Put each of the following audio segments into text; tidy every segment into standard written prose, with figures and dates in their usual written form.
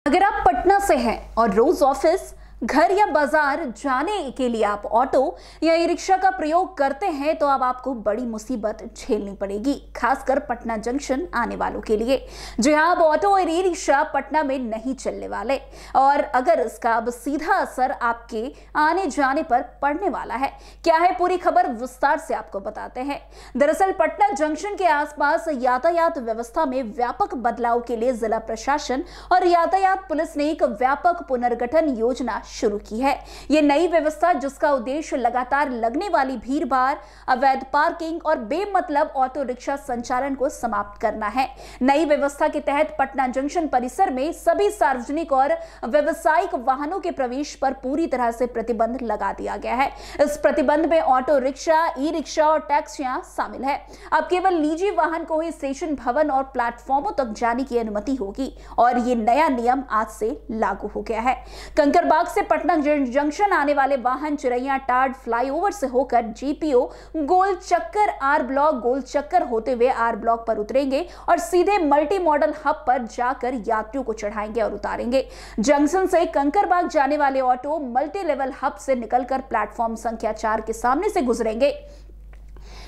अगर आप पटना से हैं और रोज ऑफिस, घर या बाजार जाने के लिए आप ऑटो या ई रिक्शा का प्रयोग करते हैं तो अब आपको बड़ी मुसीबत झेलनी पड़ेगी, खासकर पटना जंक्शन आने वालों के लिए। जी हाँ, अब ऑटो और ई रिक्शा पटना में नहीं चलने वाले और अगर इसका अब सीधा असर आपके आने जाने पर पड़ने वाला है। क्या है पूरी खबर, विस्तार से आपको बताते हैं। दरअसल पटना जंक्शन के आसपास यातायात व्यवस्था में व्यापक बदलाव के लिए जिला प्रशासन और यातायात पुलिस ने एक व्यापक पुनर्गठन योजना शुरू की है। यह नई व्यवस्था, जिसका उद्देश्य लगातार लगने वाली भीड़ भाड़, अवैध पार्किंग और बेमतलब ऑटो रिक्शा संचालन को समाप्त करना है। नई व्यवस्था के तहत पटना जंक्शन परिसर में सभी सार्वजनिक और व्यावसायिक वाहनों के प्रवेश पर पूरी तरह से प्रतिबंध लगा दिया गया है। इस प्रतिबंध में ऑटो रिक्शा, ई रिक्शा और टैक्सियां शामिल है। अब केवल निजी वाहन को ही स्टेशन, भवन और प्लेटफॉर्मों तक जाने की अनुमति होगी और ये नया नियम आज से लागू हो गया है। कंकरबाग से पटना जंक्शन आने वाले वाहन चिरैया टाड फ्लाईओवर से होकर जीपीओ, गोल चक्कर, आर ब्लॉक, गोल चक्कर होते हुए आर ब्लॉक पर उतरेंगे और सीधे मल्टी मॉडल हब पर जाकर यात्रियों को चढ़ाएंगे और उतारेंगे। जंक्शन से कंकरबाग जाने वाले ऑटो मल्टी लेवल हब से निकलकर प्लेटफॉर्म संख्या 4 के सामने से गुजरेंगे,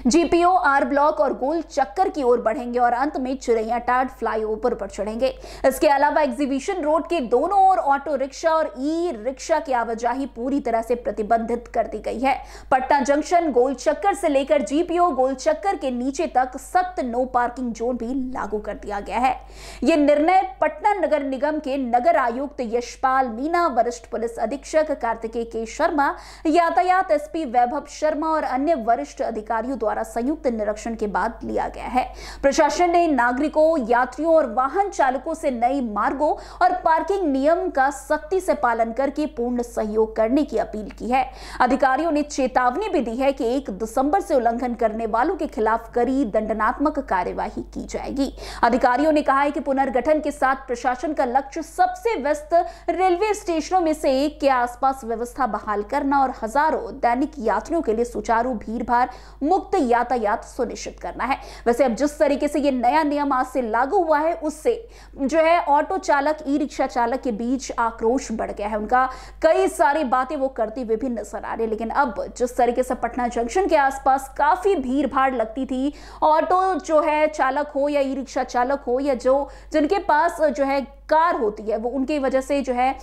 जीपीओ, आर ब्लॉक और गोल चक्कर की ओर बढ़ेंगे और अंत में चिरैया टाड फ्लाईओवर पर चढ़ेंगे। इसके अलावा एग्जीबिशन रोड के दोनों ओर ऑटो रिक्शा और ई रिक्शा की आवाजाही पूरी तरह से प्रतिबंधित कर दी गई है। पटना जंक्शन, गोल चक्कर से लेकर जीपीओ, गोल चक्कर के नीचे तक सख्त नो पार्किंग जोन भी लागू कर दिया गया है। यह निर्णय पटना नगर निगम के नगर आयुक्त यशपाल मीणा, वरिष्ठ पुलिस अधीक्षक कार्तिकेय के शर्मा, यातायात एसपी वैभव शर्मा और अन्य वरिष्ठ अधिकारियों द्वारा संयुक्त निरीक्षण के बाद लिया गया है। प्रशासन ने नागरिकों, यात्रियों और वाहन चालकों से नए मार्गों और पार्किंग नियम का सख्ती से पालन करके पूर्ण सहयोग करने की अपील की है। अधिकारियों ने चेतावनी भी दी है कि 1 दिसंबर से उल्लंघन करने वालों के खिलाफ कड़ी दंडात्मक कार्यवाही की जाएगी। अधिकारियों ने कहा है कि पुनर्गठन के साथ प्रशासन का लक्ष्य सबसे व्यस्त रेलवे स्टेशनों में से एक के आसपास व्यवस्था बहाल करना और हजारों दैनिक यात्रियों के लिए सुचारू भीड़-भाड़ मुक्त यातायात सुनिश्चित करना है। वैसे अब जिस तरीके से ये नया नियम आज से लागू हुआ है, उससे जो है ऑटो चालक, ई रिक्शा चालक के बीच आक्रोश बढ़ गया है। उनका कई सारी बातें वो करते हुए भी नजर आ रहे हैं। लेकिन अब जिस तरीके से पटना जंक्शन के आसपास काफी भीड़ भाड़ लगती थी, ऑटो जो है चालक हो या ई रिक्शा चालक हो या जो जिनके पास जो है कार होती है, वो उनकी वजह से जो है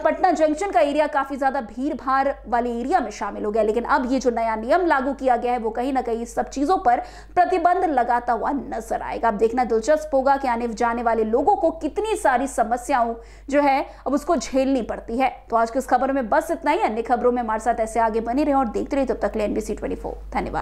पटना जंक्शन का एरिया काफी ज्यादा भीड़ भाड़ वाले एरिया में शामिल हो गया। लेकिन अब ये जो नया नियम लागू किया गया है, वो कहीं ना कहीं सब चीजों पर प्रतिबंध लगाता हुआ नजर आएगा। अब देखना दिलचस्प होगा कि आने जाने वाले लोगों को कितनी सारी समस्याओं जो है अब उसको झेलनी पड़ती है। तो आज की इस खबर में बस इतना ही। अन्य खबरों में हमारे साथ ऐसे आगे बने रहे और देखते रहे। तब तक के लिए NBC 24। धन्यवाद।